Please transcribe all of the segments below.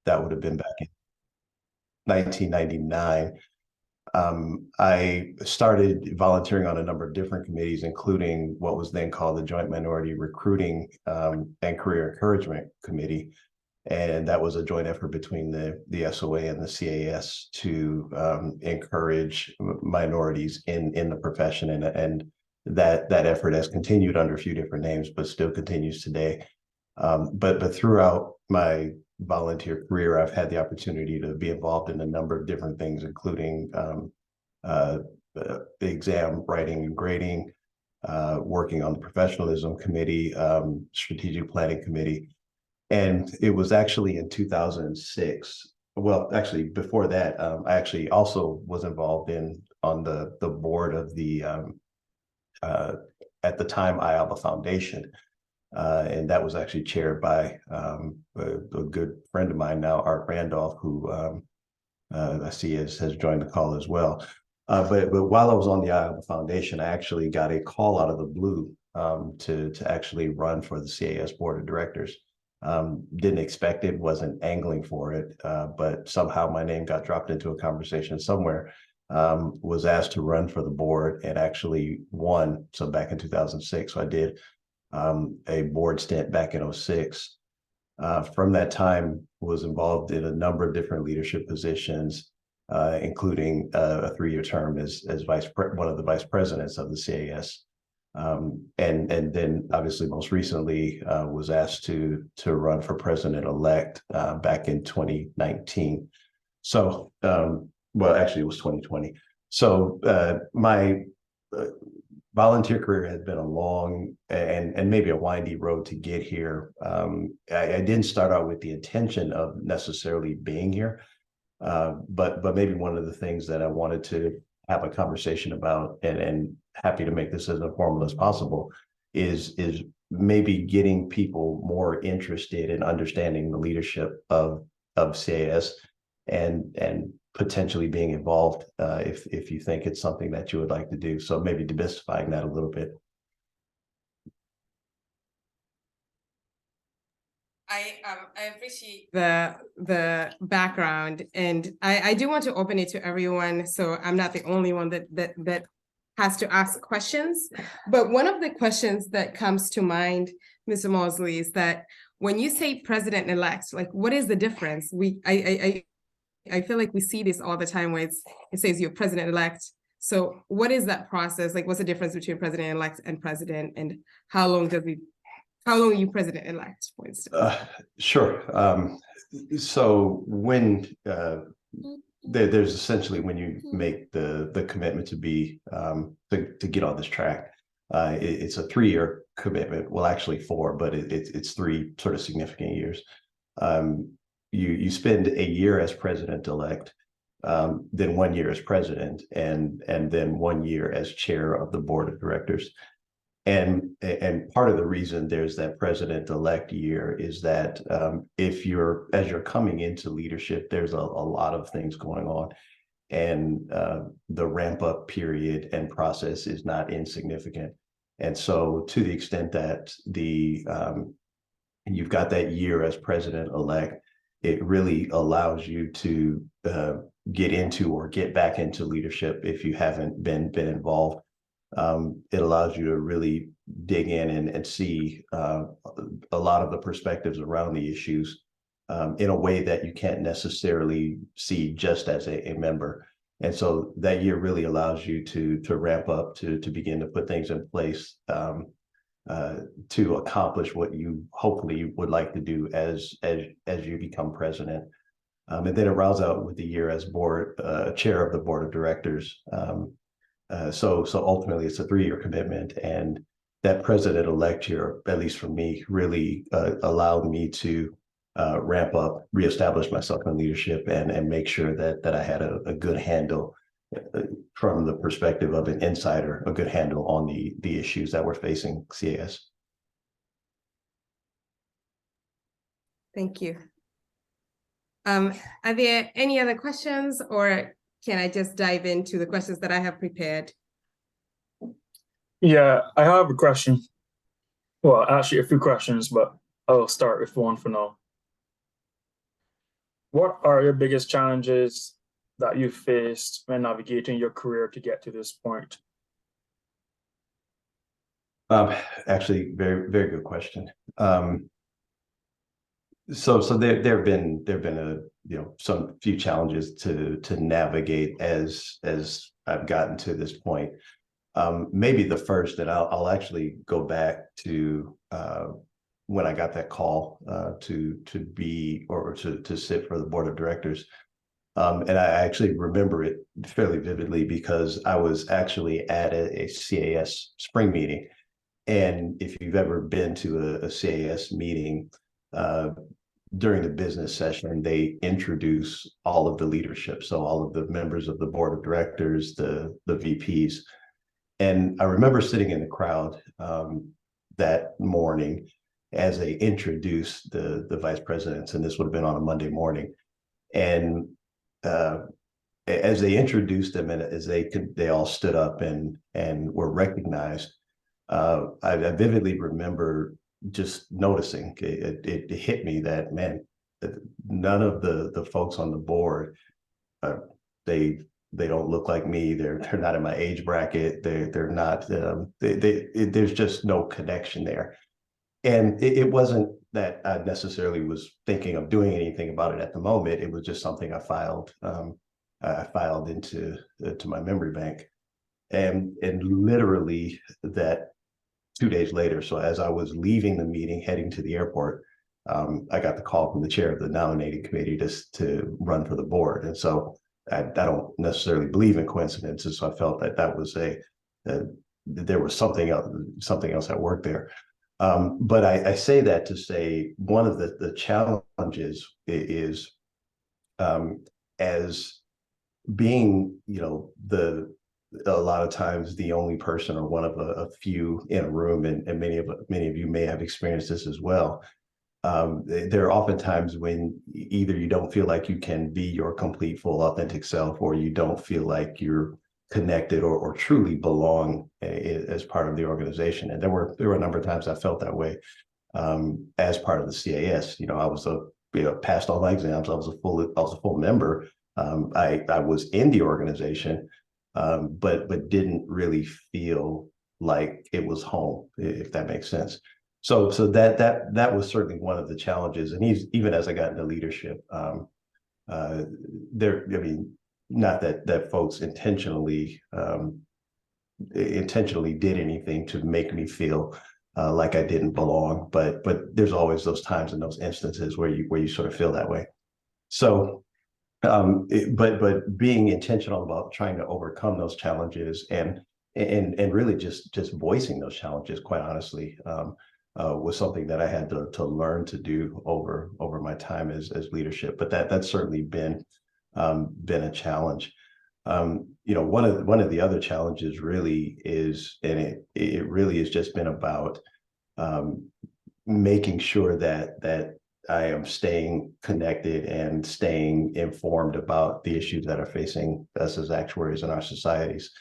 That would have been back in 1999. I started volunteering on a number of different committees, including what was then called the Joint Minority Recruiting and Career Encouragement Committee. And that was a joint effort between the SOA and the CAS to encourage minorities in the profession. And that effort has continued under a few different names, but still continues today. But throughout my volunteer career, I've had the opportunity to be involved in a number of different things, including exam writing and grading, working on the professionalism committee, strategic planning committee. And it was actually in 2006. Well, actually, before that, I actually also was involved on the board of the at the time IABA Foundation. And that was actually chaired by a good friend of mine now, Art Randolph, who I see has joined the call as well. But while I was on the IABA Foundation, I actually got a call out of the blue to actually run for the CAS Board of Directors. Didn't expect it, wasn't angling for it, but somehow my name got dropped into a conversation somewhere. Was asked to run for the board and actually won. So back in 2006, so I did a board stint back in 06. From that time, was involved in a number of different leadership positions, including a 3-year term as one of the vice presidents of the CAS. And then obviously most recently was asked to run for president-elect back in 2019. So, well, actually it was 2020. So my volunteer career has been a long and maybe a windy road to get here. I didn't start out with the intention of necessarily being here, but maybe one of the things that I wanted to have a conversation about, and happy to make this as informal as possible, is maybe getting people more interested in understanding the leadership of CAS and potentially being involved if you think it's something that you would like to do. So maybe demystifying that a little bit. I appreciate the background, and I do want to open it to everyone, so I'm not the only one that has to ask questions. But one of the questions that comes to mind, Mr. Mosley, is that when you say president-elect, like, what is the difference? I feel like we see this all the time where it says you're president-elect. So what is that process? Like, what's the difference between president-elect and president, and how long are you president-elect, for instance? Sure. So when there's essentially when you make the commitment to be to get on this track, it's a 3-year commitment. Well, actually 4, but it's 3 sort of significant years. You spend a year as president-elect, then 1 year as president, and then 1 year as chair of the board of directors. And part of the reason there's that president-elect year is that as you're coming into leadership, there's a lot of things going on, and the ramp-up period and process is not insignificant. And so to the extent that you've got that year as president-elect, it really allows you to get into or get back into leadership if you haven't been involved. It allows you to really dig in and see a lot of the perspectives around the issues in a way that you can't necessarily see just as a member. And so that year really allows you to ramp up, to begin to put things in place to accomplish what you hopefully would like to do as you become president. And then it rounds out with the year as chair of the board of directors. So ultimately it's a 3-year commitment, and that president-elect year, at least for me, really allowed me to ramp up, reestablish myself in leadership, and make sure that I had a good handle from the perspective of an insider, a good handle on the issues that were facing CAS. Thank you. Are there any other questions, or can I just dive into the questions that I have prepared? Yeah, I have a question. Well, actually a few questions, but I'll start with one for now. What are your biggest challenges that you faced when navigating your career to get to this point? Actually, very, very good question. So there've been some few challenges to navigate as I've gotten to this point. Maybe the first, and I'll actually go back to when I got that call to be or to sit for the board of directors. And I actually remember it fairly vividly because I was actually at a CAS spring meeting. And if you've ever been to a CAS meeting, during the business session, they introduce all of the leadership. So all of the members of the board of directors, the VPs. And I remember sitting in the crowd that morning as they introduced the vice presidents, and this would have been on a Monday morning. And as they introduced them and as they all stood up and were recognized, I vividly remember just noticing it hit me that, man, none of the folks on the board, they don't look like me. They're not in my age bracket. They're not. There's just no connection there. And it wasn't that I necessarily was thinking of doing anything about it at the moment. It was just something I filed into to my memory bank, and literally that 2 days later. So as I was leaving the meeting, heading to the airport, I got the call from the chair of the nominating committee to run for the board. And so I don't necessarily believe in coincidences. So I felt that was there was something else at work there. But I say that to say one of the challenges is as being, a lot of times the only person or one of a few in a room, and many of you may have experienced this as well. There are often times when either you don't feel like you can be your complete, full, authentic self, or you don't feel like you're connected or truly belong as part of the organization. And there were a number of times I felt that way as part of the CAS. I was passed all my exams. I was a full member. I was in the organization, but didn't really feel like it was home, if that makes sense. So that was certainly one of the challenges. And even as I got into leadership, not that folks intentionally did anything to make me feel like I didn't belong, but there's always those times and those instances where you sort of feel that way. So but being intentional about trying to overcome those challenges and really just voicing those challenges, quite honestly, was something that I had to learn to do over my time as leadership. But that's certainly been a challenge. One of the other challenges really is, and it really has just been about making sure that I am staying connected and staying informed about the issues that are facing us as actuaries in our societies.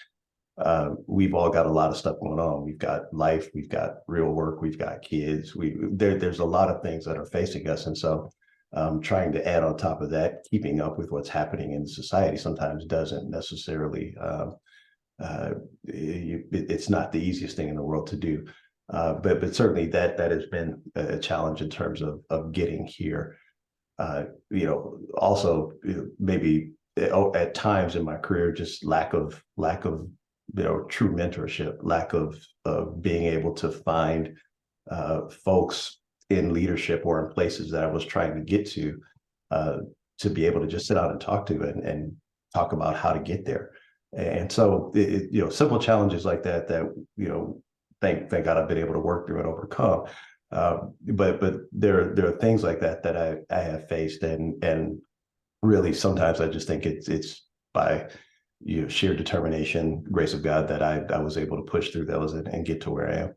We've all got a lot of stuff going on. We've got life, we've got real work, we've got kids. There's a lot of things that are facing us. And so trying to add on top of that, keeping up with what's happening in society sometimes doesn't necessarily, it's not the easiest thing in the world to do. But certainly that has been a challenge in terms of getting here. Also maybe at times in my career, just lack of true mentorship, lack of being able to find folks in leadership or in places that I was trying to get to be able to just sit down and talk to and talk about how to get there. And so simple challenges like that thank God I've been able to work through and overcome. But there are things like that I have faced, and really sometimes I just think it's by sheer determination, grace of God, that I was able to push through those and get to where I am.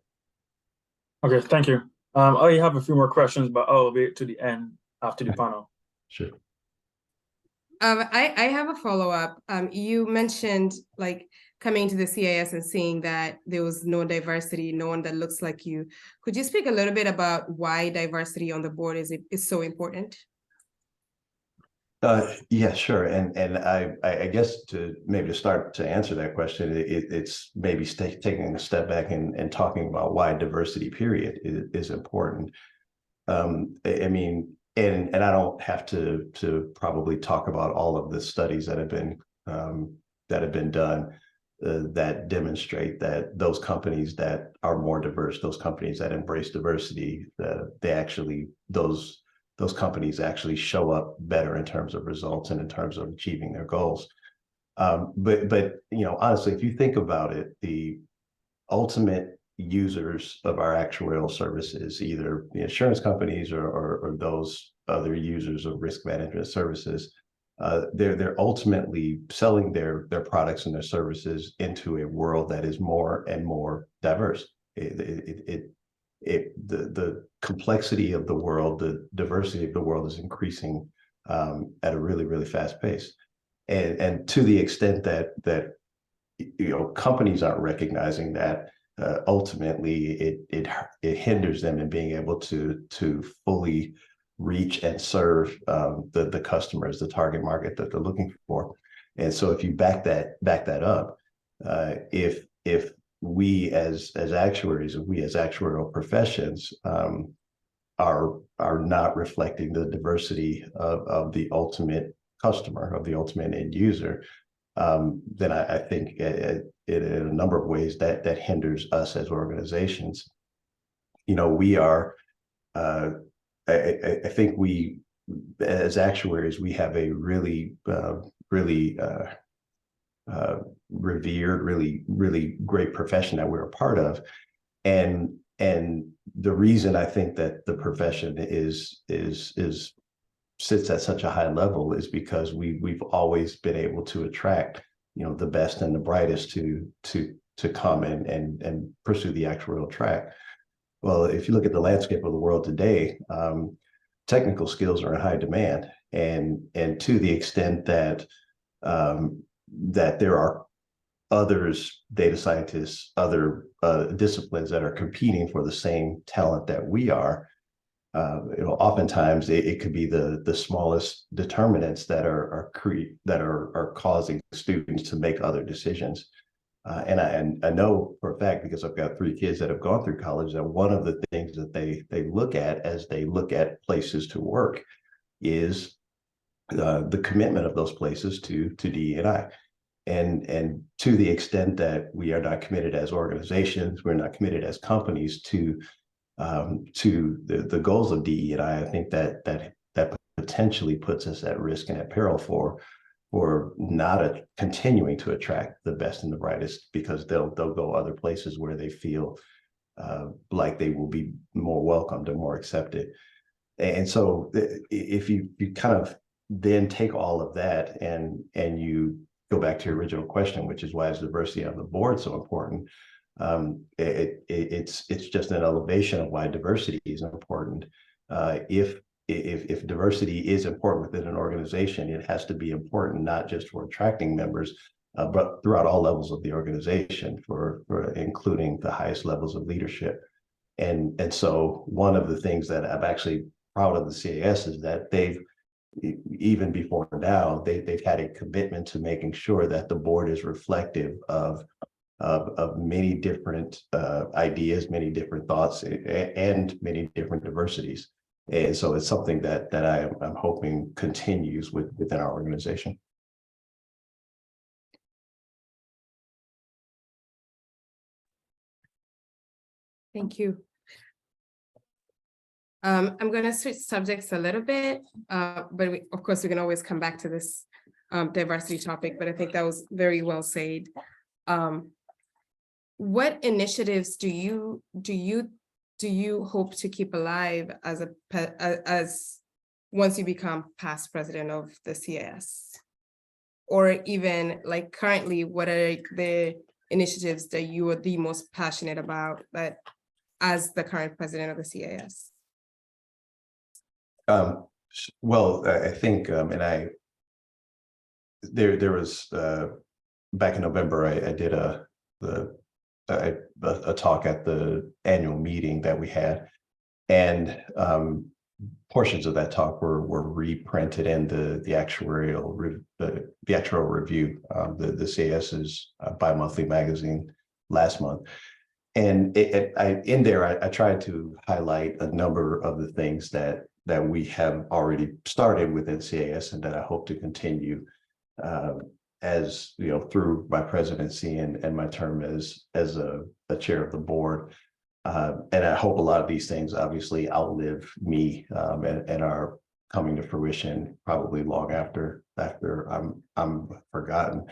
Okay, thank you. I have a few more questions, but I'll wait to the end after the panel. Sure. I have a follow-up. You mentioned coming to the CAS and seeing that there was no diversity, no one that looks like you. Could you speak a little bit about why diversity on the board is so important? Yeah, sure. And I guess to maybe to start to answer that question, it's maybe taking a step back and talking about why diversity period is important. I mean, and I don't have to probably talk about all of the studies that have been done that demonstrate that those companies that are more diverse, those companies that embrace diversity, those companies actually show up better in terms of results and in terms of achieving their goals. But honestly, if you think about it, the ultimate users of our actuarial services, either the insurance companies or those other users of risk management services, they're ultimately selling their products and their services into a world that is more and more diverse. The complexity of the world, the diversity of the world is increasing at a really, really fast pace. And to the extent that companies aren't recognizing that, ultimately it hinders them in being able to fully reach and serve the customers, the target market that they're looking for. And so if you back that up, if we as actuaries, if we as actuarial professions are not reflecting the diversity of the ultimate customer, of the ultimate end user, then I think in a number of ways that hinders us as organizations. We are, I think we, as actuaries, we have a really, really revered, really great profession that we're a part of. And the reason I think that the profession sits at such a high level is because we've always been able to attract the best and the brightest to come and pursue the actuarial track. Well, if you look at the landscape of the world today, technical skills are in high demand, and to the extent that that there are others, data scientists, other disciplines that are competing for the same talent that we are. Oftentimes it could be the smallest determinants that are causing students to make other decisions. And I know for a fact, because I've got 3 kids that have gone through college, that one of the things that they look at as they look at places to work is the commitment of those places to DE&I. And to the extent that we are not committed as organizations, we're not committed as companies to the goals of DE&I, I think that potentially puts us at risk and at peril for not continuing to attract the best and the brightest, because they'll go other places where they feel like they will be more welcomed and more accepted. And so if you kind of then take all of that and you go back to your original question, which is why is diversity on the board so important? It's just an elevation of why diversity is important. If diversity is important within an organization, it has to be important not just for attracting members, but throughout all levels of the organization, for including the highest levels of leadership. And so one of the things that I'm actually proud of the CAS is that they've, even before now, they've had a commitment to making sure that the board is reflective of many different ideas, many different thoughts, and many different diversities. And so it's something that I'm hoping continues within our organization. Thank you. I'm going to switch subjects a little bit, but of course we can always come back to this diversity topic, but I think that was very well said. What initiatives do you hope to keep alive as once you become past president of the CAS? Or even like currently, what are the initiatives that you are the most passionate about that as the current president of the CAS? Well, I think, and there was back in November, I did a talk at the annual meeting that we had, and portions of that talk were reprinted in the actuarial review, the CAS's bi-monthly magazine last month. And in there, I tried to highlight a number of the things that we have already started within CAS and that I hope to continue as you know through my presidency and my term as a chair of the board. And I hope a lot of these things obviously outlive me and are coming to fruition probably long after I'm forgotten.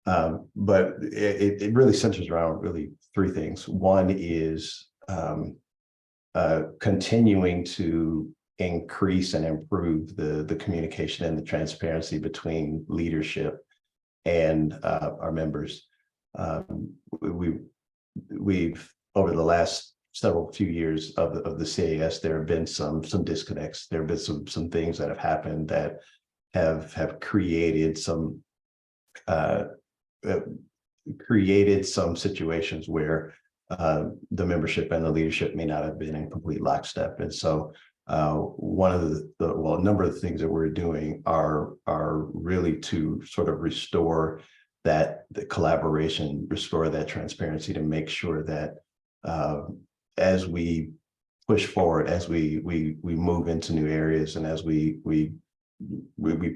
But it really centers around really three things. One is continuing to increase and improve the communication and the transparency between leadership and our members. We've over the last few years of the CAS, there have been some disconnects. There have been some things that have happened that have created some situations where the membership and the leadership may not have been in complete lockstep. And so one of a number of the things that we're doing are really to sort of restore the collaboration, restore that transparency, to make sure that as we push forward, as we move into new areas, and as we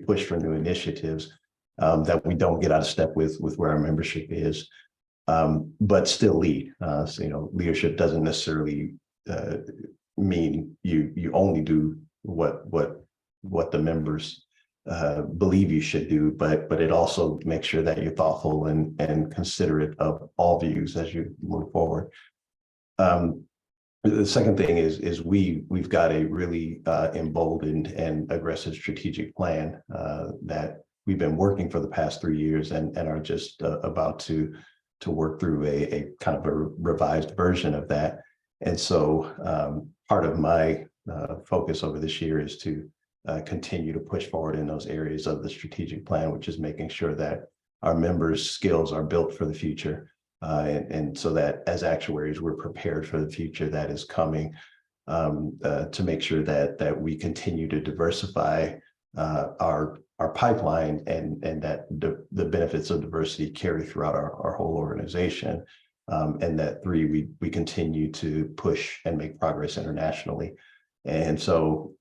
push for new initiatives, that we don't get out of step with where our membership is, but still lead. So, you know, leadership doesn't necessarily mean you only do what the members believe you should do, but it also makes sure that you're thoughtful and considerate of all views as you move forward. The second thing is we've got a really emboldened and aggressive strategic plan that we've been working for the past 3 years and are just about to work through a kind of a revised version of that. And so part of my focus over this year is to continue to push forward in those areas of the strategic plan, which is making sure that our members' skills are built for the future. And so that as actuaries, we're prepared for the future that is coming, to make sure that we continue to diversify our pipeline and that the benefits of diversity carry throughout our whole organization. And that three, we continue to push and make progress internationally. And so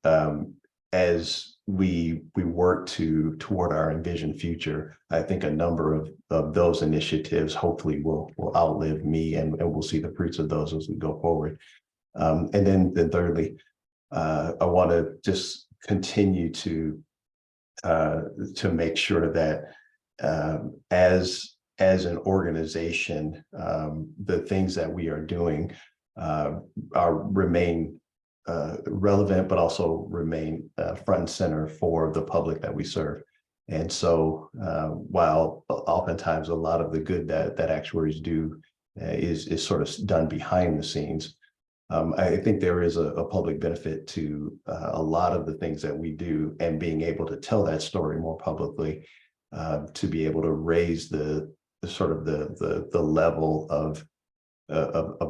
as we work toward our envisioned future, I think a number of those initiatives hopefully will outlive me, and we'll see the fruits of those as we go forward. And then thirdly, I want to just continue to make sure that as an organization, the things that we are doing remain relevant, but also remain front and center for the public that we serve. And so while oftentimes a lot of the good that actuaries do is sort of done behind the scenes, I think there is a public benefit to a lot of the things that we do, and being able to tell that story more publicly, to be able to raise the level of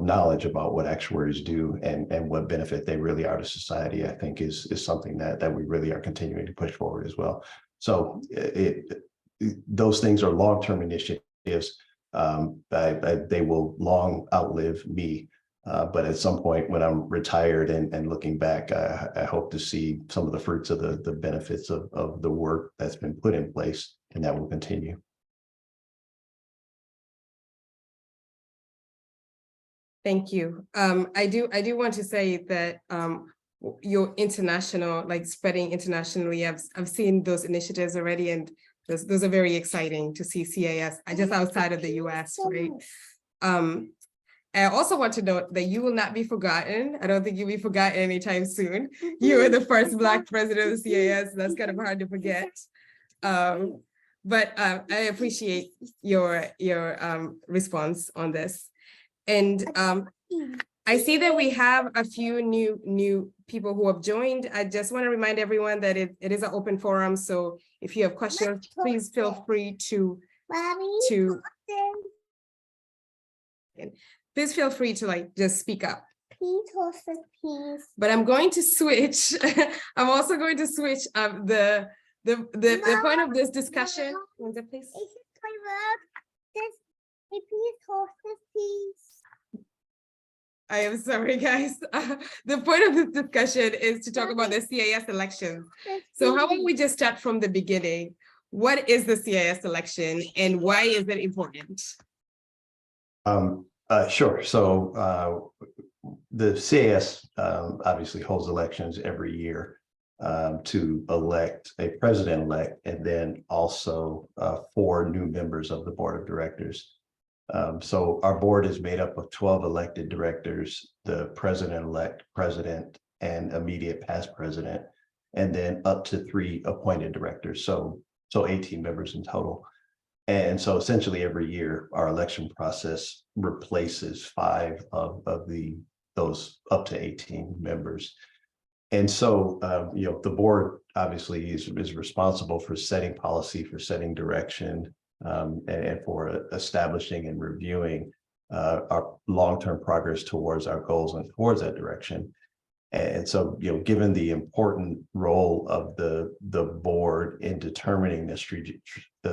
knowledge about what actuaries do and what benefit they really are to society, I think is something that we really are continuing to push forward as well. So those things are long-term initiatives. They will long outlive me. But at some point when I'm retired and looking back, I hope to see some of the fruits of the benefits of the work that's been put in place, and that will continue. Thank you. I do want to say that your international, like spreading internationally, I've seen those initiatives already, and those are very exciting to see CAS just outside of the US, right? I also want to note that you will not be forgotten. I don't think you'll be forgotten anytime soon. You were the first Black president of the CAS. That's kind of hard to forget. But I appreciate your response on this. And I see that we have a few new people who have joined. I just want to remind everyone that it is an open forum. So if you have questions, please feel free to just speak up. peas, horses, peas. But I'm going to switch. I'm also going to switch the point of this discussion. What's that, please? Is it my word? This peas, horses, peas. I am sorry, guys. The point of this discussion is to talk about the CIS elections. So how about we just start from the beginning? What is the CIS election and why is it important? Sure. So the CAS obviously holds elections every year to elect a president-elect and then also 4 new members of the board of directors. So our board is made up of 12 elected directors, the president-elect, president, and immediate past president, and then up to 3 appointed directors. So 18 members in total. And so essentially every year, our election process replaces 5 of those up to 18 members. And so, the board obviously is responsible for setting policy, for setting direction, and for establishing and reviewing our long-term progress towards our goals and towards that direction. And so, given the important role of the board in determining the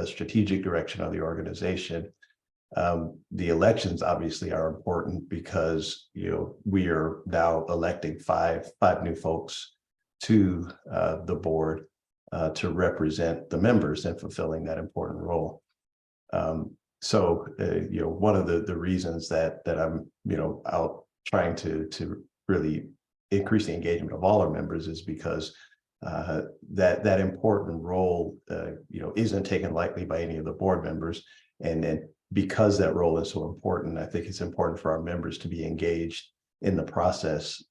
strategic direction of the organization, the elections obviously are important because, we are now electing five new folks to the board to represent the members in fulfilling that important role. So, one of the reasons that I'm, out trying to really increase the engagement of all our members is because that important role, isn't taken lightly by any of the board members. And because that role is so important, I think it's important for our members to be engaged in the process,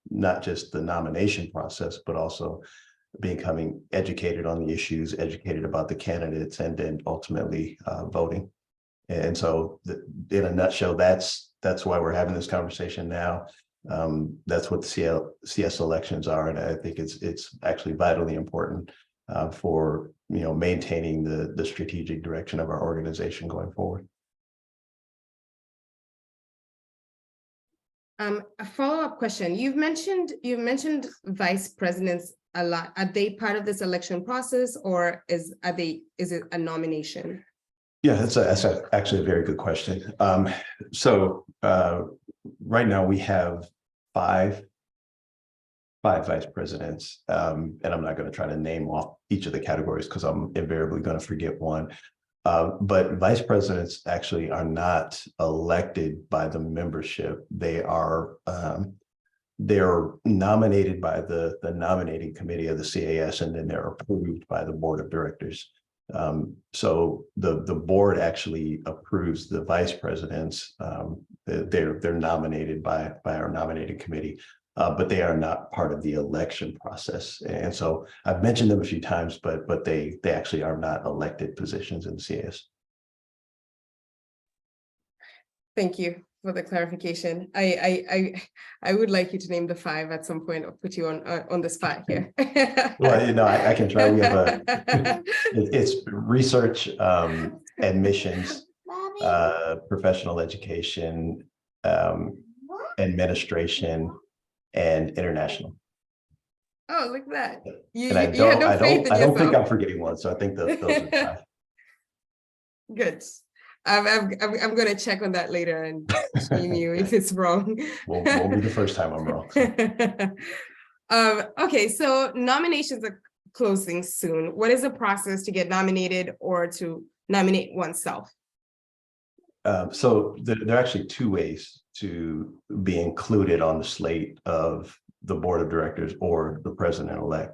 not just the nomination process, but also becoming educated on the issues, educated about the candidates, and then ultimately voting. And so in a nutshell, that's why we're having this conversation now. That's what the CS elections are. And I think it's actually vitally important for, maintaining the strategic direction of our organization going forward. A follow-up question. You've mentioned vice presidents a lot. Are they part of this election process, or is it a nomination? Yeah, that's actually a very good question. So right now we have five vice presidents, and I'm not going to try to name off each of the categories because I'm invariably going to forget one. But vice presidents actually are not elected by the membership. They're nominated by the nominating committee of the CAS, and then they're approved by the board of directors. So the board actually approves the vice presidents. They're nominated by our nominating committee, but they are not part of the election process. And so I've mentioned them a few times, but they actually are not elected positions in the CAS. Thank you for the clarification. I would like you to name the 5 at some point, or put you on the spot here. Well, I can try. We have it's research, admissions, professional education, administration, and international. Oh, look at that. You And had no faith in I don't think yourself. I'm forgetting one. So I think those are 5. Good. I'm going to check on that later and shame you if it's wrong. Won't be the first time I'm wrong. So. Okay, so nominations are closing soon. What is the process to get nominated or to nominate oneself? So there are actually 2 ways to be included on the slate of the board of directors or the president-elect.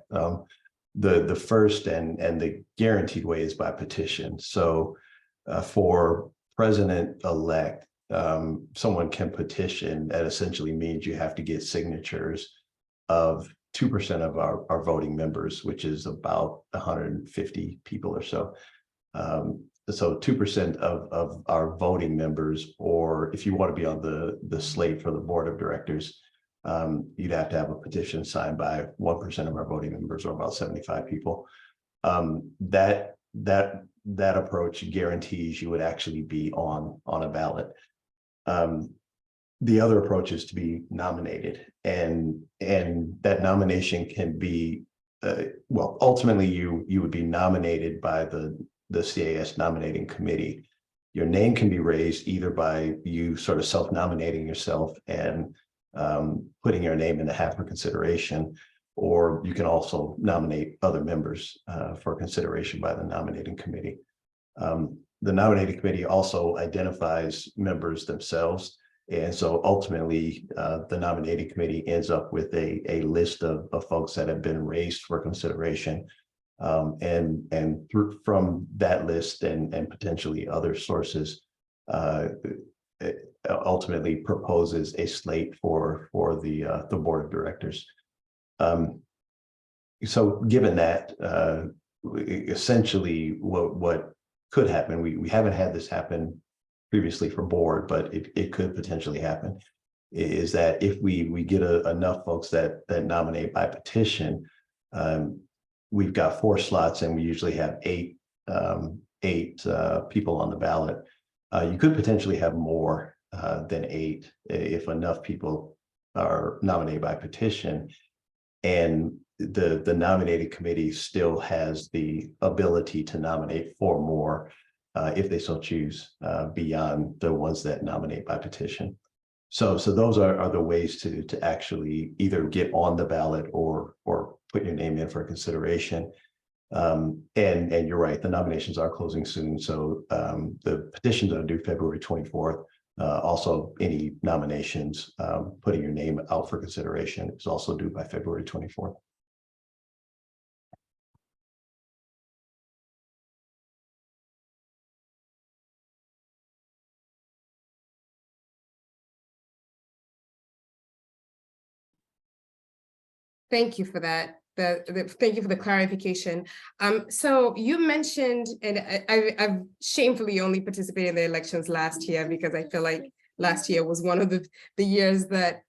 The first and the guaranteed way is by petition. So for president-elect, someone can petition. That essentially means you have to get signatures of 2% of our voting members, which is about 150 people or so. So 2% of our voting members, or if you want to be on the slate for the board of directors, you'd have to have a petition signed by 1% of our voting members, or about 75 people. That approach guarantees you would actually be on a ballot. the other approach is to be nominated, and that nomination can be, well, ultimately you would be nominated by the CAS nominating committee. Your name can be raised either by you sort of self-nominating yourself and putting your name in the hat for consideration, or you can also nominate other members for consideration by the nominating committee. The nominating committee also identifies members themselves. And so ultimately, the nominating committee ends up with a list of folks that have been raised for consideration. And from that list and potentially other sources, ultimately proposes a slate for the board of directors. So given that, essentially what could happen, we haven't had this happen previously for board, but it could potentially happen, is that if we get enough folks that nominate by petition, we've got 4 slots and we usually have 8 people on the ballot. You could potentially have more than 8 if enough people are nominated by petition, and the nominating committee still has the ability to nominate 4 more if they so choose, beyond the ones that nominate by petition. So those are the ways to actually either get on the ballot or put your name in for consideration. And you're right, the nominations are closing soon. So the petitions are due February 24th. Also, any nominations, putting your name out for consideration is also due by February 24th. Thank you for that. Thank you for the clarification. So you mentioned, and I've shamefully only participated in the elections last year because I feel like last year was one of the years that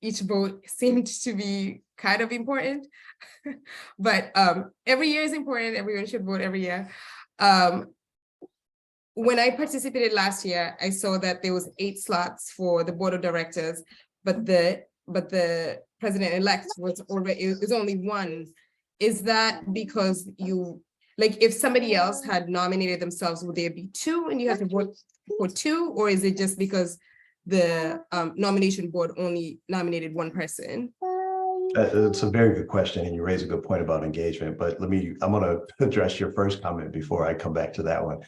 each vote seemed to be kind of important. But every year is important. Everyone should vote every year. When I participated last year, I saw that there was 8 slots for the board of directors, but the president-elect was only 1. Is that because if somebody else had nominated themselves, would there be 2 and you have to vote for 2, or is it just because the nomination board only nominated 1 person? It's a very good question, and you raise a good point about engagement, but I'm going to address your first comment before I come back to that one,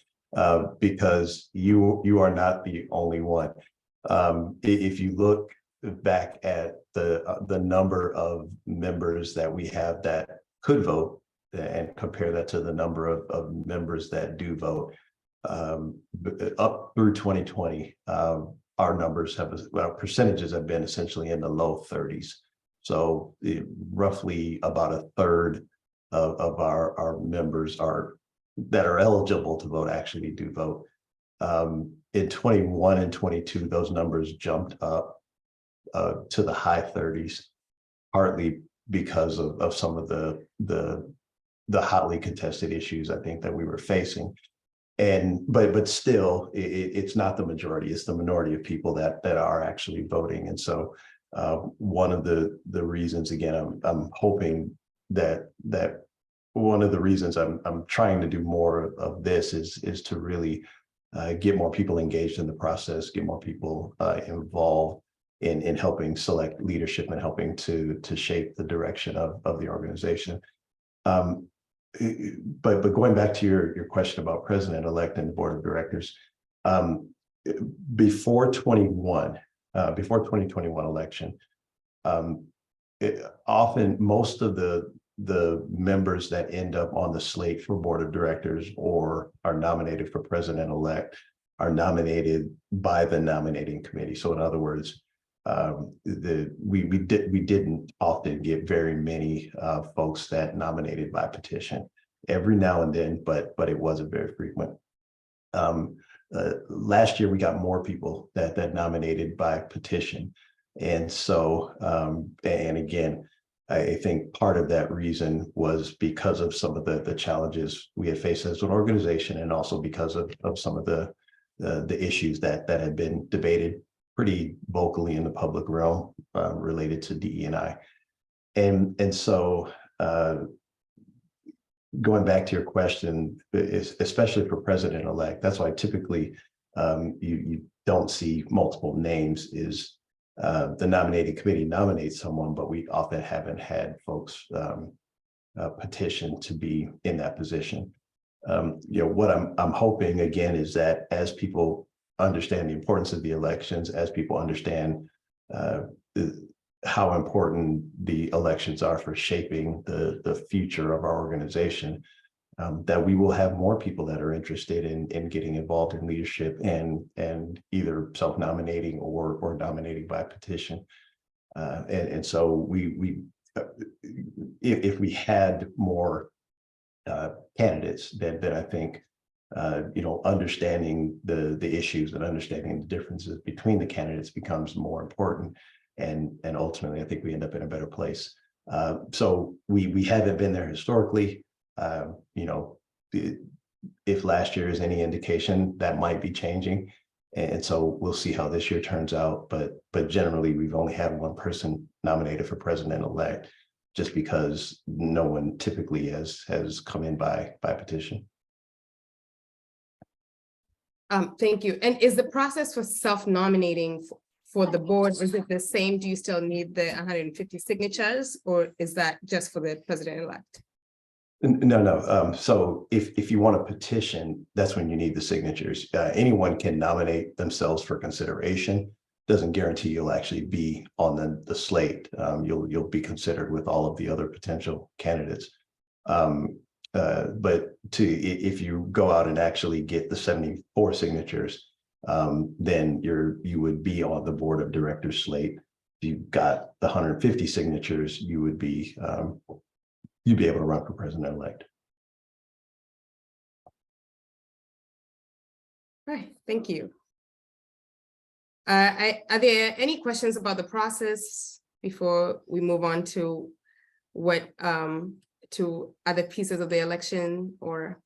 because you are not the only one. If you look back at the number of members that we have that could vote and compare that to the number of members that do vote, up through 2020, our percentages have been essentially in the low 30s. So roughly about a third of our members that are eligible to vote actually do vote. In 21 and 22, those numbers jumped up to the high 30s, partly because of some of the hotly contested issues I think that we were facing. But still, it's not the majority, it's the minority of people that are actually voting. And so one of the reasons, again, I'm hoping that one of the reasons I'm trying to do more of this is to really get more people engaged in the process, get more people involved in helping select leadership and helping to shape the direction of the organization. But going back to your question about president-elect and the board of directors, before 2021 election, often most of the members that end up on the slate for board of directors or are nominated for president-elect are nominated by the nominating committee. So in other words, we didn't often get very many folks that nominated by petition. Every now and then, but it wasn't very frequent. Last year we got more people that nominated by petition, and so and again, I think part of that reason was because of some of the challenges we had faced as an organization, and also because of some of the issues that had been debated pretty vocally in the public realm related to DE&I. And so going back to your question, especially for president-elect, that's why typically you don't see multiple names. Is the nominating committee nominates someone, but we often haven't had folks petition to be in that position. What I'm hoping again is that as people understand the importance of the elections, as people understand how important the elections are for shaping the future of our organization, that we will have more people that are interested in getting involved in leadership and either self-nominating or nominating by petition. And so we if we had more candidates, then I think understanding the issues and understanding the differences between the candidates becomes more important. And ultimately, I think we end up in a better place. So we haven't been there historically. If last year is any indication, that might be changing. And so we'll see how this year turns out. But generally, we've only had one person nominated for president-elect, just because no one typically has come in by petition. Thank you. And is the process for self-nominating for the board, is it the same? Do you still need the 150 signatures, or is that just for the president-elect? No. So if you want to petition, that's when you need the signatures. Anyone can nominate themselves for consideration. Doesn't guarantee you'll actually be on the slate. You'll be considered with all of the other potential candidates. But if you go out and actually get the 74 signatures, then you would be on the board of directors slate. If you got the 150 signatures, you would be you'd be able to run for president-elect. Right, thank you. Are there any questions about the process before we move on to what to other pieces of the election? Or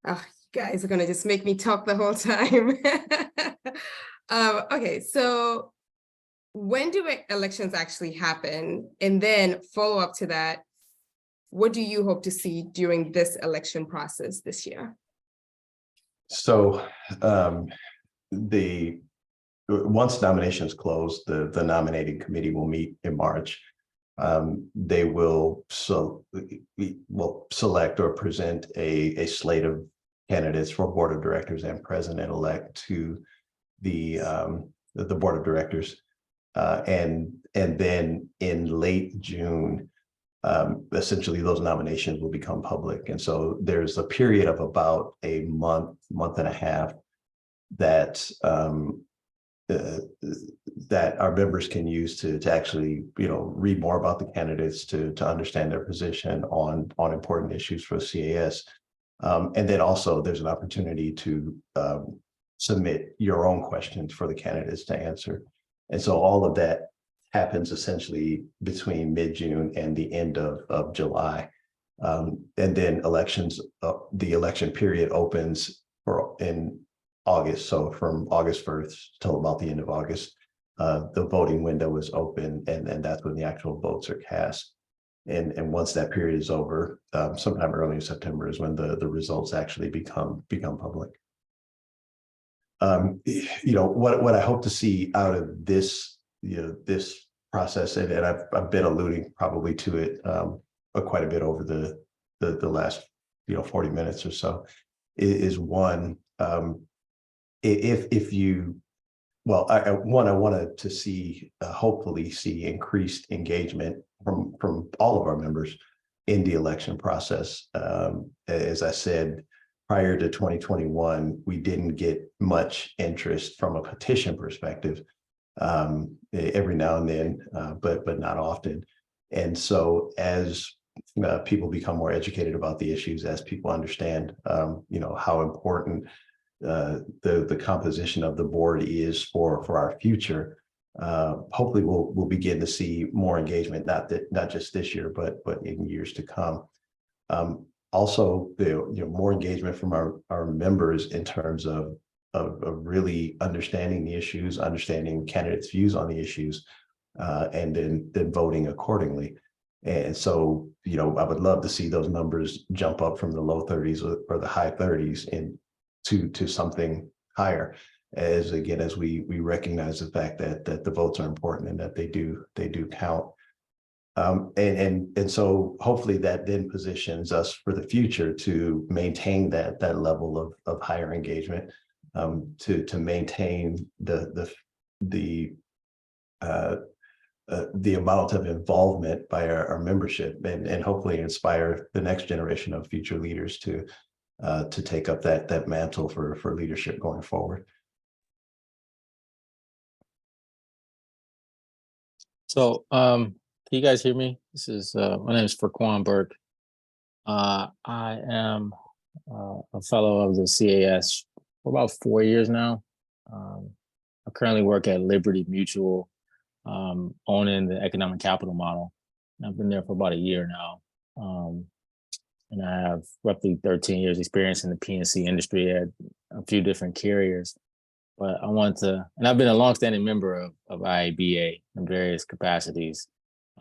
you guys are gonna just make me talk the whole time. Okay, so when do elections actually happen? And then follow up to that, what do you hope to see during this election process this year? So once nominations close, the nominating committee will meet in March. They will select or present a slate of candidates for board of directors and president-elect to the board of directors. And then in late June, essentially those nominations will become public. And so there's a period of about a month and a half that that our members can use to actually read more about the candidates, to understand their position on important issues for CAS. And then also there's an opportunity to submit your own questions for the candidates to answer. And so all of that happens essentially between mid-June and the end of July. And then the election period opens in August. So from August 1st till about the end of August, the voting window is open, and that's when the actual votes are cast. And once that period is over, sometime early in September is when the results actually become public. What I hope to see out of this, this process, and I've been alluding probably to it quite a bit over the last 40 minutes or so, is one, if you, well, I wanted to see hopefully see increased engagement from all of our members in the election process. As I said, prior to 2021, we didn't get much interest from a petition perspective, every now and then, but not often. And so as people become more educated about the issues, as people understand, how important the composition of the board is for our future, hopefully we'll begin to see more engagement, not just this year, but in years to come. Also, more engagement from our members in terms of really understanding the issues, understanding candidates' views on the issues, and then voting accordingly. And so, I would love to see those numbers jump up from the low 30s or the high 30s to something higher, as we recognize the fact that the votes are important and that they do count. And so hopefully that then positions us for the future to maintain that level of higher engagement, to maintain the amount of involvement by our membership, and hopefully inspire the next generation of future leaders to take up that mantle for leadership going forward. So, can you guys hear me? This is my name is Furquan Burke. I am a fellow of the CAS for about 4 years now. I currently work at Liberty Mutual, owning the economic capital model. I've been there for about a year now. And I have roughly 13 years experience in the PNC industry at a few different carriers. But and I've been a longstanding member of IABA in various capacities.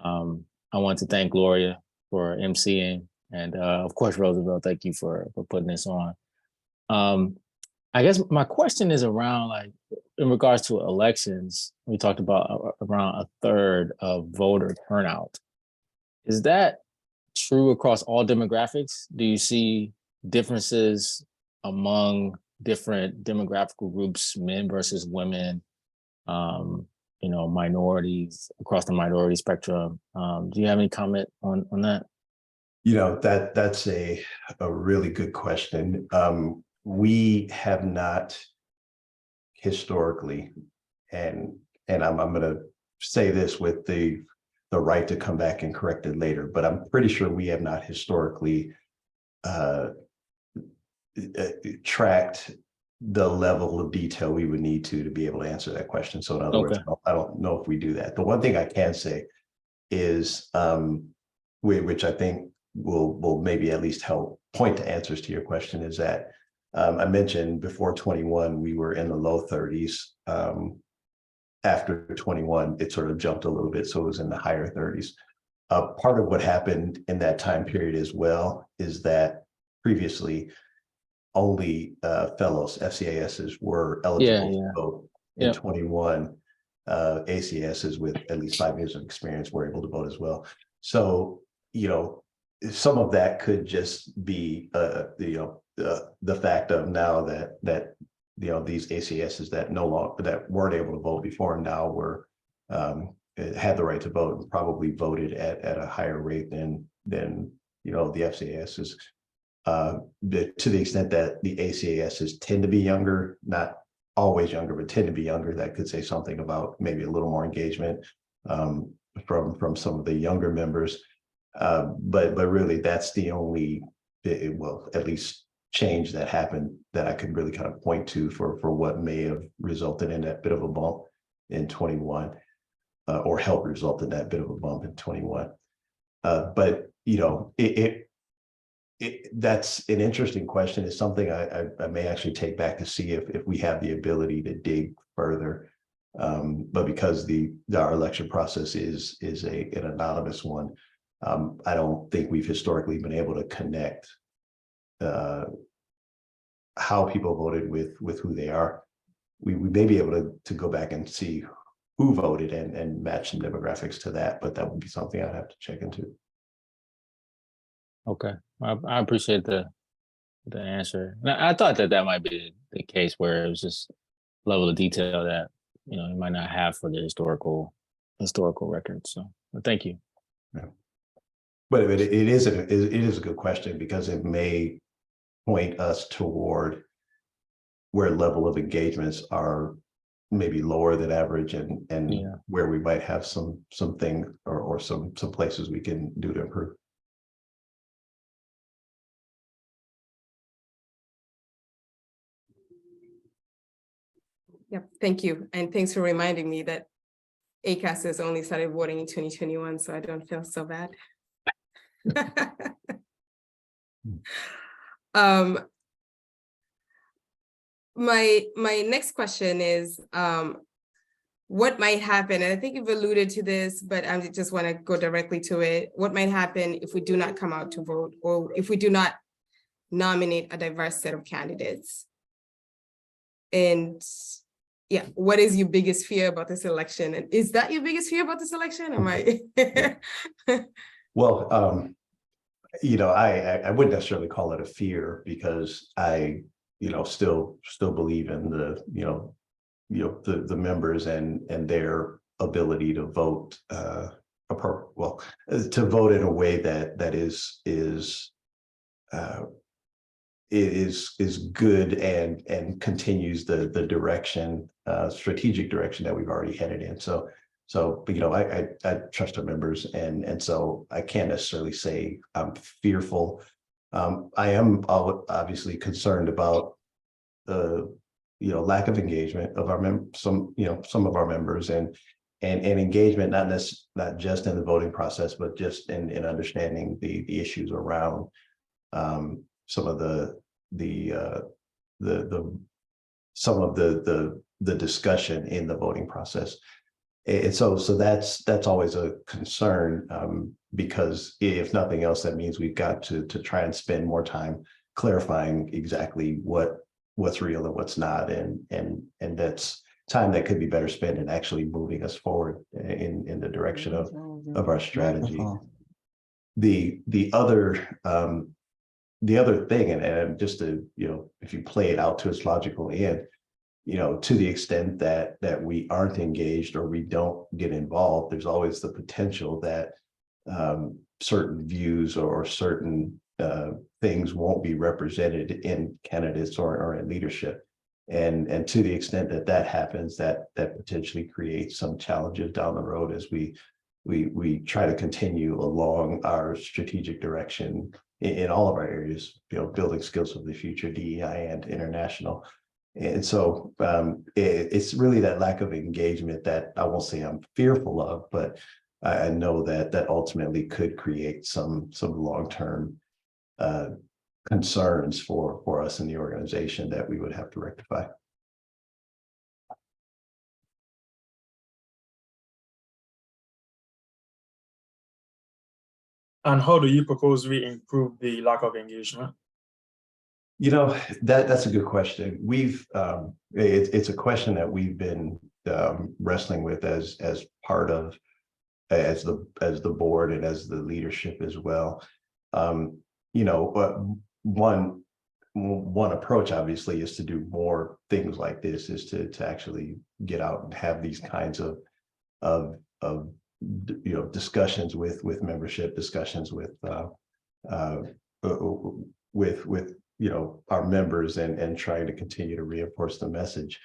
I want to thank Gloria for emceeing, and of course, Roosevelt, thank you for putting this on. I guess my question is around, like, in regards to elections, we talked about around a third of voter turnout. Is that true across all demographics? Do you see differences among different demographic groups, men versus women, minorities, across the minority spectrum? Do you have any comment on that? That's a really good question. We have not historically, and I'm going to say this with the right to come back and correct it later, but I'm pretty sure we have not historically tracked the level of detail we would need to be able to answer that question. So in other words, I don't know if we do that. The one thing I can say is, which I think will maybe at least help point to answers to your question, is that I mentioned before 21, we were in the low 30s. After 21, it sort of jumped a little bit, so it was in the higher 30s. Part of what happened in that time period as well is that previously only fellows, FCASs, were eligible to vote. In 21, ACSs with at least 5 years of experience were able to vote as well. So, some of that could just be the fact of now that these ACSs that weren't able to vote before now had the right to vote and probably voted at a higher rate than the FCASs. To the extent that the ACASs tend to be younger, not always younger, but tend to be younger, that could say something about maybe a little more engagement from some of the younger members. But really, that's the only, at least change that happened that I could really kind of point to for what may have resulted in that bit of a bump in 21, or helped result in that bit of a bump in 21. But that's an interesting question. It's something I may actually take back to see if we have the ability to dig further. But because our election process is an anonymous one, I don't think we've historically been able to connect how people voted with who they are. We may be able to go back and see who voted and match some demographics to that, but that would be something I'd have to check into. Okay, I appreciate the answer. I thought that might be the case where it was just level of detail that you might not have for the historical records. So, but thank you. Yeah. But it is a good question, because it may point us toward where level of engagements are maybe lower than average, and where we might have some things or some places we can do to improve. Yep, thank you. And thanks for reminding me that ACAS has only started voting in 2021, so I don't feel so bad. My next question is, what might happen, and I think you've alluded to this, but I just want to go directly to it. What might happen if we do not come out to vote, or if we do not nominate a diverse set of candidates? And yeah, what is your biggest fear about this election? And is that your biggest fear about this election? Am I? Well, you know, I wouldn't necessarily call it a fear, because I, you know, still believe in the, the members and their ability to vote, to vote in a way that is good and continues the direction, strategic direction that we've already headed in. So, you know, I trust our members, and so I can't necessarily say I'm fearful. I am obviously concerned about the, lack of engagement of our some of our members, and engagement, not just in the voting process, but just in understanding the issues around some of the discussion in the voting process. And so that's always a concern, because if nothing else, that means we've got to try and spend more time clarifying exactly what's real and what's not, and that's time that could be better spent in actually moving us forward in the direction of our strategy. The other thing, and just to, if you play it out to its logical end, to the extent that we aren't engaged or we don't get involved, there's always the potential that certain views or certain things won't be represented in candidates or in leadership. And to the extent that happens, that potentially creates some challenges down the road as we try to continue along our strategic direction in all of our areas, building skills for the future, DEI and international. And so it's really that lack of engagement that I won't say I'm fearful of, but I know that ultimately could create some long-term concerns for us in the organization that we would have to rectify. And how do you propose we improve the lack of engagement? That's a good question. We've it's a question that we've been wrestling with as part of as the board and as the leadership as well. One approach obviously is to do more things like this, is to actually get out and have these kinds of discussions with membership, discussions with our members, and trying to continue to reinforce the message.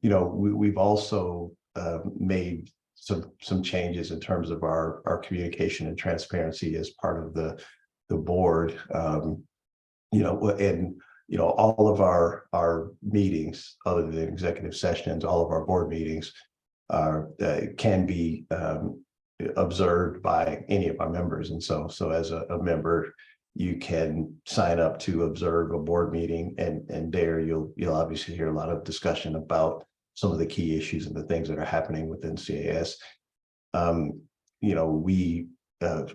We've also made some changes in terms of our communication and transparency as part of the board. All of our meetings, other than executive sessions, all of our board meetings can be observed by any of our members. And so as a member, you can sign up to observe a board meeting, and there you'll obviously hear a lot of discussion about some of the key issues and the things that are happening within CAS.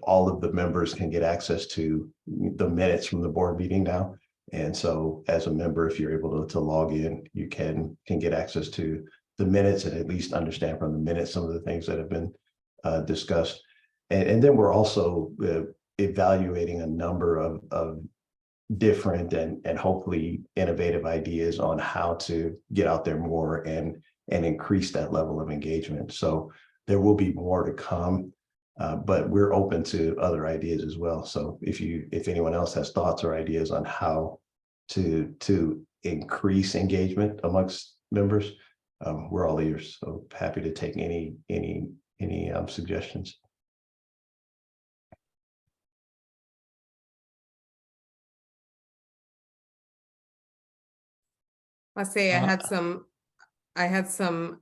All of the members can get access to the minutes from the board meeting now. And so as a member, if you're able to log in, you can get access to the minutes and at least understand from the minutes some of the things that have been discussed. And then we're also evaluating a number of different and hopefully innovative ideas on how to get out there more and increase that level of engagement. So there will be more to come, but we're open to other ideas as well. So if anyone else has thoughts or ideas on how to increase engagement amongst members, we're all ears. So happy to take any suggestions. I'll say I had some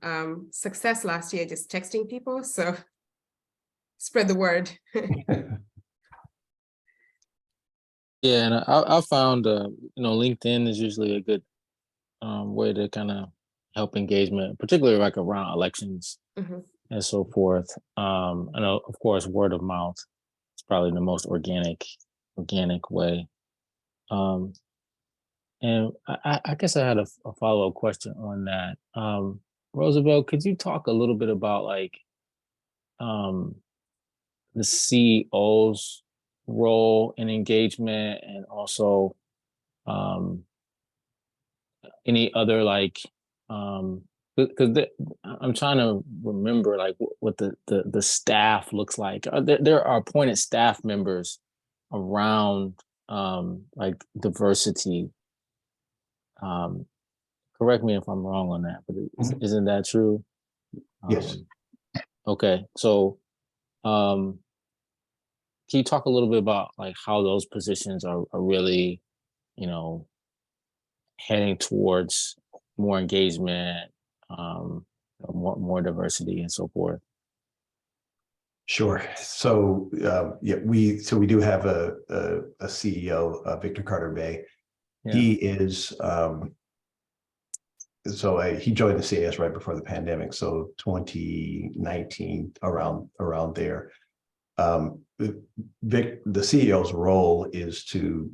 success last year just texting people, so spread the word. Yeah, and I found LinkedIn is usually a good way to kind of help engagement, particularly like around elections Mhm. and so forth. I know, of course, word of mouth is probably the most organic way. Um, and I guess I had a follow-up question on that. Roosevelt, could you talk a little bit about like um, the CEO's role in engagement and also um, any other like because I'm trying to remember like what the staff looks like. There are appointed staff members around like diversity. Um, Correct me if I'm wrong on that, but Mhm. isn't that true? Yes. Okay, so um, can you talk a little bit about like how those positions are really, you know, heading towards more engagement, more diversity, and so forth? Sure. So yeah, we do have a CEO, Victor Carter Bay. Yeah. He is he joined the CAS right before the pandemic, so 2019 around there. The CEO's role is to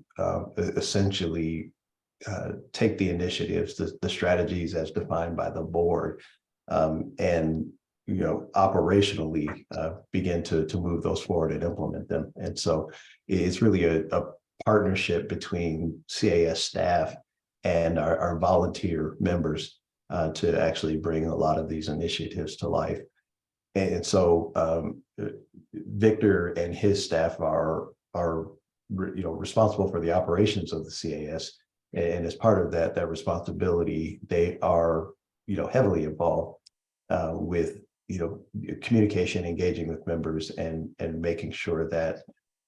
essentially take the initiatives, the strategies as defined by the board, and operationally begin to move those forward and implement them. And so it's really a partnership between CAS staff and our volunteer members to actually bring a lot of these initiatives to life. And so Victor and his staff are responsible for the operations of the CAS, and as part of that responsibility, they are heavily involved with communication, engaging with members, and making sure that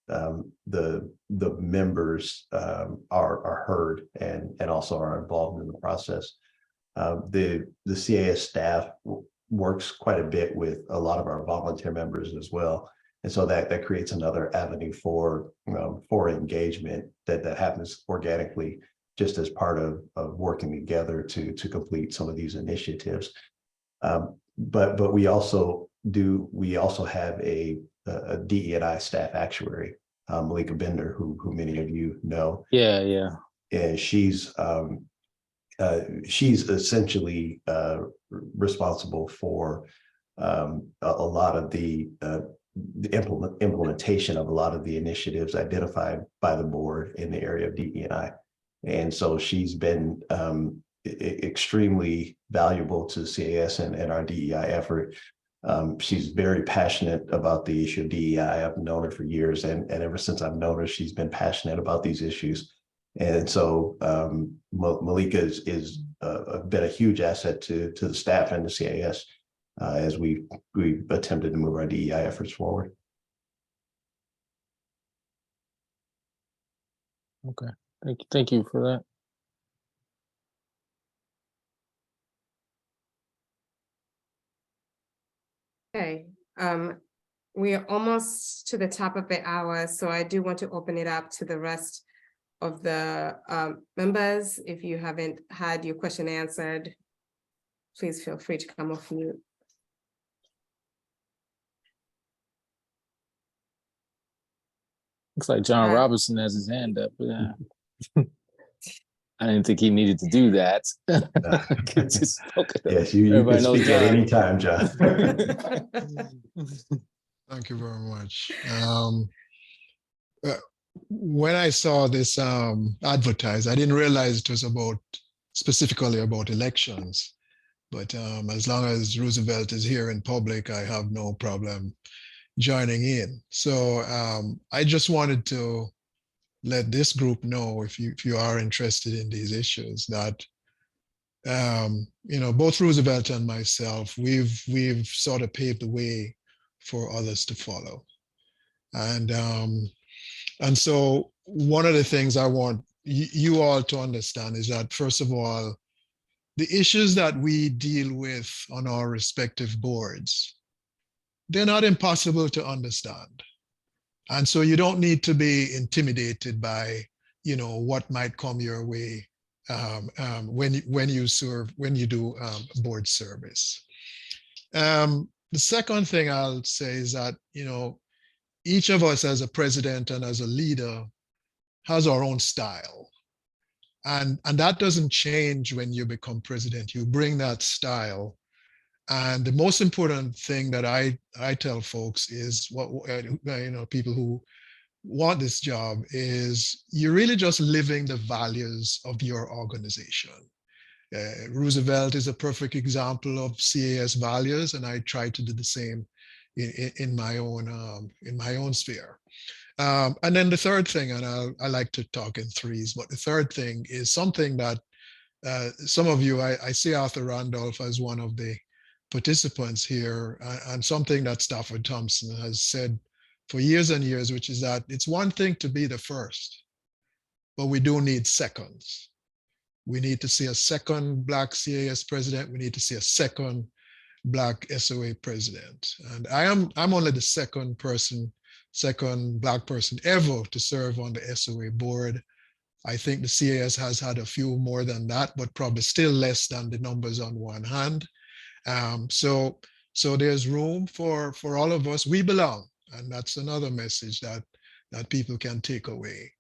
the members are heard and also are involved in the process. The CAS staff works quite a bit with a lot of our volunteer members as well, and so that creates another avenue for engagement that happens organically, just as part of working together to complete some of these initiatives. But we also have a DE&I staff actuary, Malika Bender, who many of you know. Yeah. And she's essentially responsible for a lot of the implementation of a lot of the initiatives identified by the board in the area of DE&I. And so she's been extremely valuable to CAS and our DEI effort. She's very passionate about the issue of DEI. I've known her for years, and ever since I've known her, she's been passionate about these issues. And so Malika is been a huge asset to the staff and the CAS as we've attempted to move our DEI efforts forward. Okay. Thank you for that. Okay, we are almost to the top of the hour, so I do want to open it up to the rest of the members. If you haven't had your question answered, please feel free to come off mute. Looks like John Robinson has his hand up. Yeah. I didn't think he needed to do that. Yes, you can speak at any time, John. Thank you very much. When I saw this advertised, I didn't realize it was specifically about elections. But as long as Roosevelt is here in public, I have no problem joining in. So I just wanted to let this group know, if you are interested in these issues, that both Roosevelt and myself, we've sort of paved the way for others to follow. And so one of the things I want you all to understand is that, first of all, the issues that we deal with on our respective boards, they're not impossible to understand. And so you don't need to be intimidated by, what might come your way when you do board service. The second thing I'll say is that, each of us as a president and as a leader has our own style. And that doesn't change when you become president. You bring that style. And the most important thing that I tell folks is people who want this job is you're really just living the values of your organization. Roosevelt is a perfect example of CAS values, and I try to do the same in my own sphere. And then the third thing, and I like to talk in threes, but the third thing is something that some of you, I see Arthur Randolph as one of the participants here, and something that Stafford Thompson has said for years and years, which is that it's one thing to be the first, but we do need seconds. We need to see a second Black CAS president. We need to see a second Black SOA president. And I'm only the second Black person ever to serve on the SOA board. I think the CAS has had a few more than that, but probably still less than the numbers on one hand. So there's room for all of us. We belong, and that's another message that people can take away.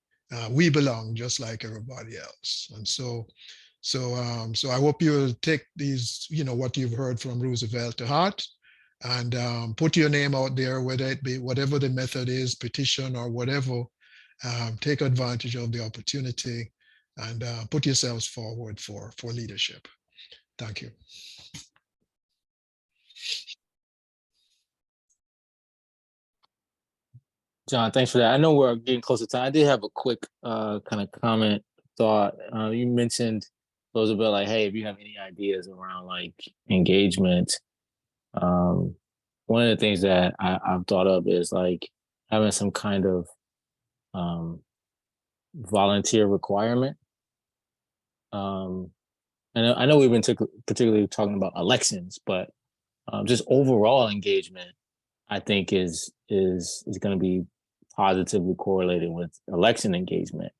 We belong just like everybody else. And so I hope you'll take these, what you've heard from Roosevelt to heart, and put your name out there, whether it be whatever the method is, petition or whatever. Take advantage of the opportunity and put yourselves forward for leadership. Thank you. John, thanks for that. I know we're getting close to time. I did have a quick kind of comment, thought. You mentioned, Roosevelt, like, hey, if you have any ideas around like engagement, one of the things that I've thought of is like having some kind of volunteer requirement. And I know we've been particularly talking about elections, but just overall engagement, I think is going to be positively correlated with election engagement.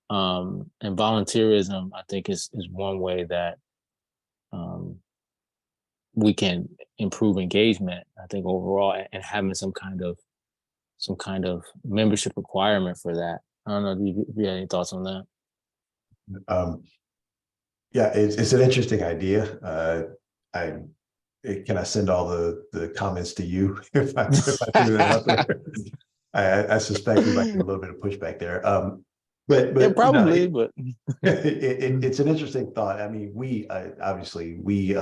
And volunteerism, I think, is one way that we can improve engagement, I think, overall, and having some kind of membership requirement for that. I don't know if you have any thoughts on that. Yeah, it's an interesting idea. Can I send all the comments to you if I threw that out there? I suspect we might get a little bit of pushback there. But yeah, probably, but it's an interesting thought. I mean, we obviously we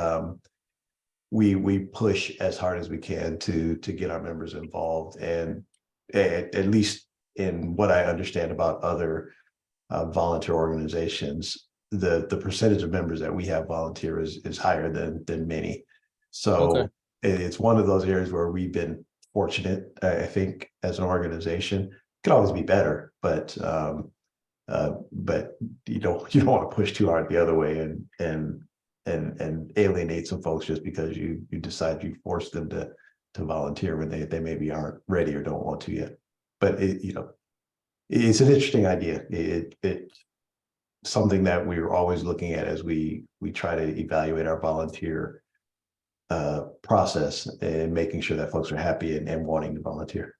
push as hard as we can to get our members involved, and at least in what I understand about other volunteer organizations, the percentage of members that we have volunteer is higher than many. So okay. It's one of those areas where we've been fortunate, I think, as an organization. Could always be better, but you don't want to push too hard the other way and alienate some folks just because you decide you force them to volunteer when they maybe aren't ready or don't want to yet. But it's an interesting idea. It's something that we're always looking at as we try to evaluate our volunteer process and making sure that folks are happy and wanting to volunteer.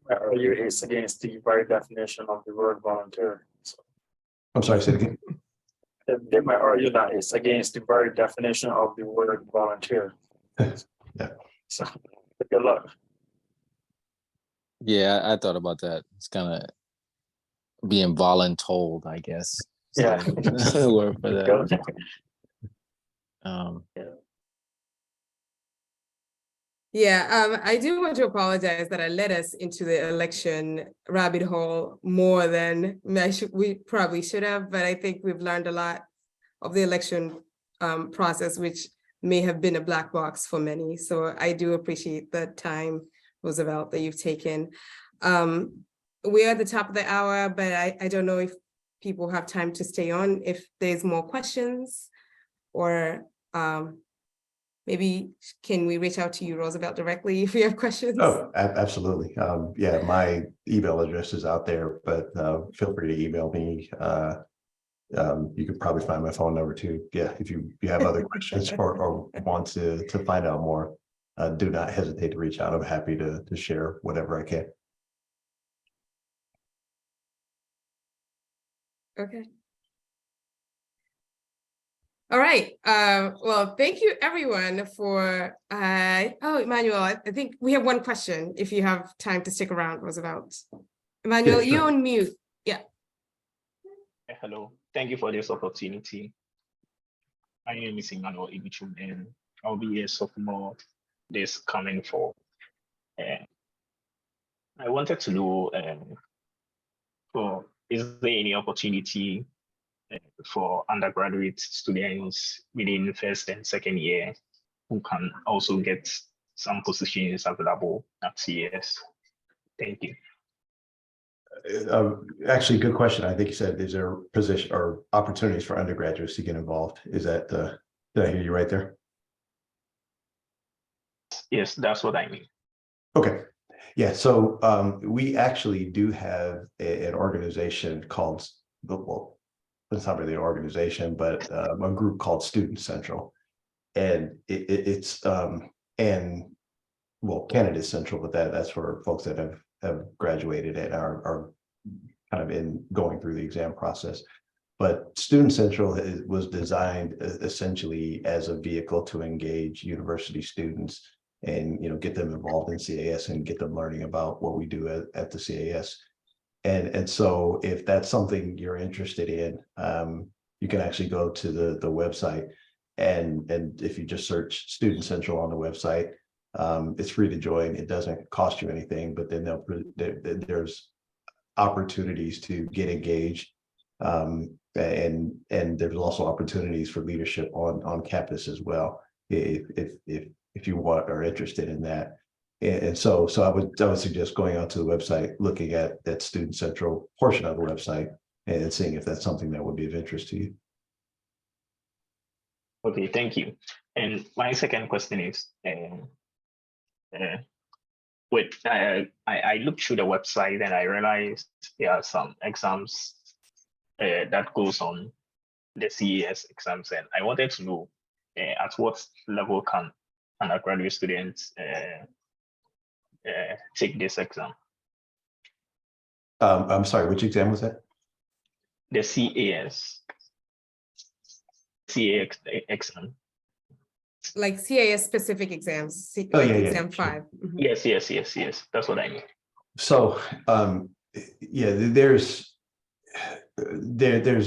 My argue is against the very definition of the word volunteer. So, I'm sorry, say it again. they might argue that it's against the very definition of the word volunteer. Yeah. So good luck. Yeah, I thought about that. It's kind of being voluntold, I guess. Yeah. Word for that. I do want to apologize that I led us into the election rabbit hole more than we probably should have, but I think we've learned a lot of the election process, which may have been a black box for many. So I do appreciate the time, Roosevelt, that you've taken. We're at the top of the hour, but I don't know if people have time to stay on, if there's more questions, or maybe can we reach out to you, Roosevelt, directly if we have questions? Oh, absolutely. Yeah, my email address is out there, but feel free to email me. You could probably find my phone number too. Yeah, if you have other questions or want to find out more, do not hesitate to reach out. I'm happy to share whatever I can. Okay. All right. Well, thank you everyone for, oh, Emmanuel, I think we have one question if you have time to stick around, Roosevelt. Emmanuel, Yeah, you're sure. on mute. Hello, thank you for this opportunity. My name is Emmanuel Ibichum, and I'll be a sophomore this coming fall. I wanted to know, is there any opportunity for undergraduate students within first and second year who can also get some positions available at CS? Thank you. Actually, good question. I think you said, is there position or opportunities for undergraduates to get involved? Is that did I hear you right there? Yes, that's what I mean. Okay. Yeah, so we actually do have an organization called, well, it's not really an organization, but a group called Student Central. And it's and well, Candidate Central, but that's for folks that have graduated and are kind of in going through the exam process. But Student Central was designed essentially as a vehicle to engage university students and get them involved in CAS and get them learning about what we do at the CAS. And so if that's something you're interested in, you can actually go to the website, and if you just search Student Central on the website, it's free to join. It doesn't cost you anything, but then there's opportunities to get engaged, and there's also opportunities for leadership on campus as well, if you are interested in that. And so I would suggest going onto the website, looking at that Student Central portion of the website, and seeing if that's something that would be of interest to you. Okay, thank you. And my second question is, I looked through the website and I realized there are some exams that goes on the CAS exams, and I wanted to know at what level can undergraduate students take this exam? I'm sorry, which exam was that? The CAS exam. Like CAS specific exams, Oh, like yeah, exam sure. 5. Mhm. Yes. That's what I mean. So yeah, there's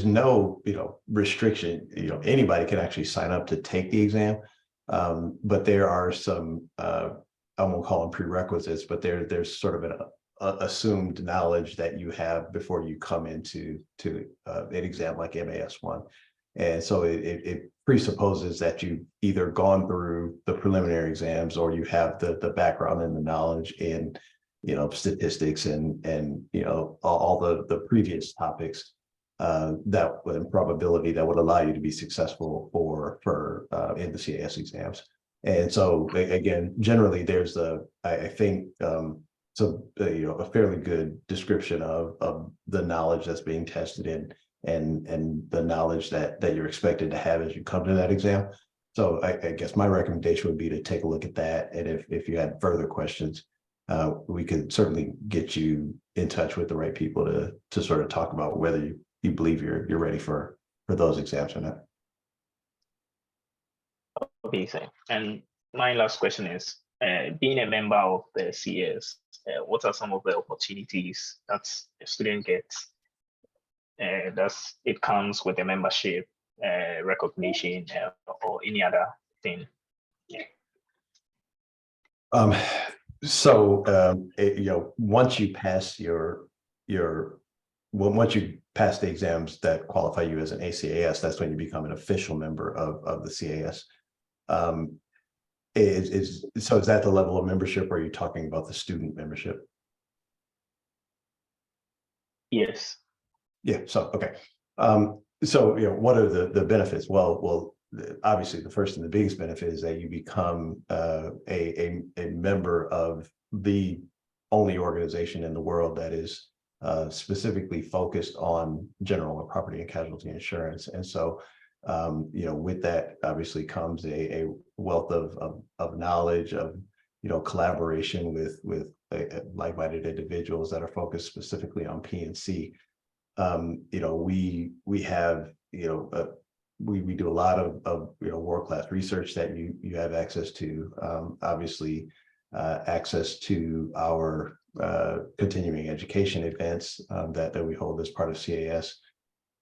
no restriction. Anybody can actually sign up to take the exam, but there are some I won't call them prerequisites, but there's sort of an assumed knowledge that you have before you come into an exam like MAS1. And so it presupposes that you've either gone through the preliminary exams, or you have the background and the knowledge in statistics and all the previous topics that and probability that would allow you to be successful for in the CAS exams. And so again, generally there's I think a fairly good description of the knowledge that's being tested in, and the knowledge that you're expected to have as you come to that exam. So I guess my recommendation would be to take a look at that, and if you had further questions, we could certainly get you in touch with the right people to sort of talk about whether you believe you're ready for those exams or not. Okay, so, and my last question is, being a member of the CS, what are some of the opportunities that a student gets? Does it comes with a membership, recognition, or any other thing? Once you pass once you pass the exams that qualify you as an ACAS, that's when you become an official member of the CAS. Is that the level of membership, or are you talking about the student membership? Yes. Yeah, so okay. What are the benefits? Well, obviously the first and the biggest benefit is that you become a member of the only organization in the world that is specifically focused on general or property and casualty insurance. And so, with that obviously comes a wealth of knowledge, of collaboration with like-minded individuals that are focused specifically on P&C. We have we do a lot of world-class research that you have access to. Obviously, access to our continuing education events that we hold as part of CAS.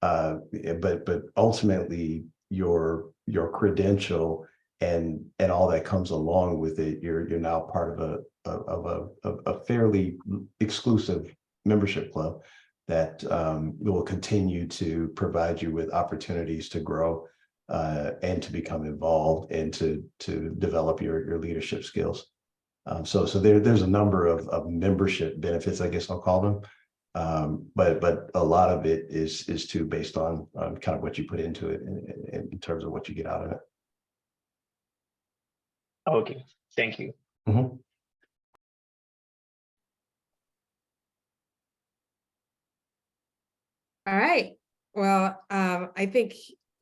But ultimately, your credential and all that comes along with it, you're now part of a fairly exclusive membership club that will continue to provide you with opportunities to grow and to become involved and to develop your leadership skills. So there's a number of membership benefits, I guess I'll call them. But a lot of it is too based on kind of what you put into it in terms of what you get out of it. Okay, thank you. Mhm. All right. Well, I think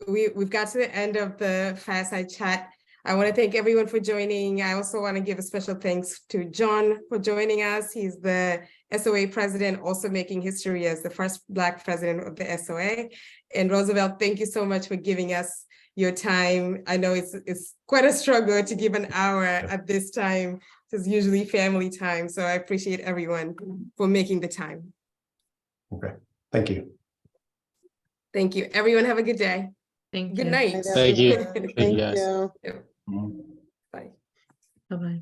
we've got to the end of the Fireside chat. I want to thank everyone for joining. I also want to give a special thanks to John for joining us. He's the SOA president, also making history as the first Black president of the SOA. And Roosevelt, thank you so much for giving us your time. I know it's quite a struggle to give an hour at this time. It's usually family time. So I appreciate everyone for making the time. Okay, thank you. Thank you. Everyone have a good day. Thank Good you. night. Thank you. Thank Thank you, guys. you. Bye. Bye-bye.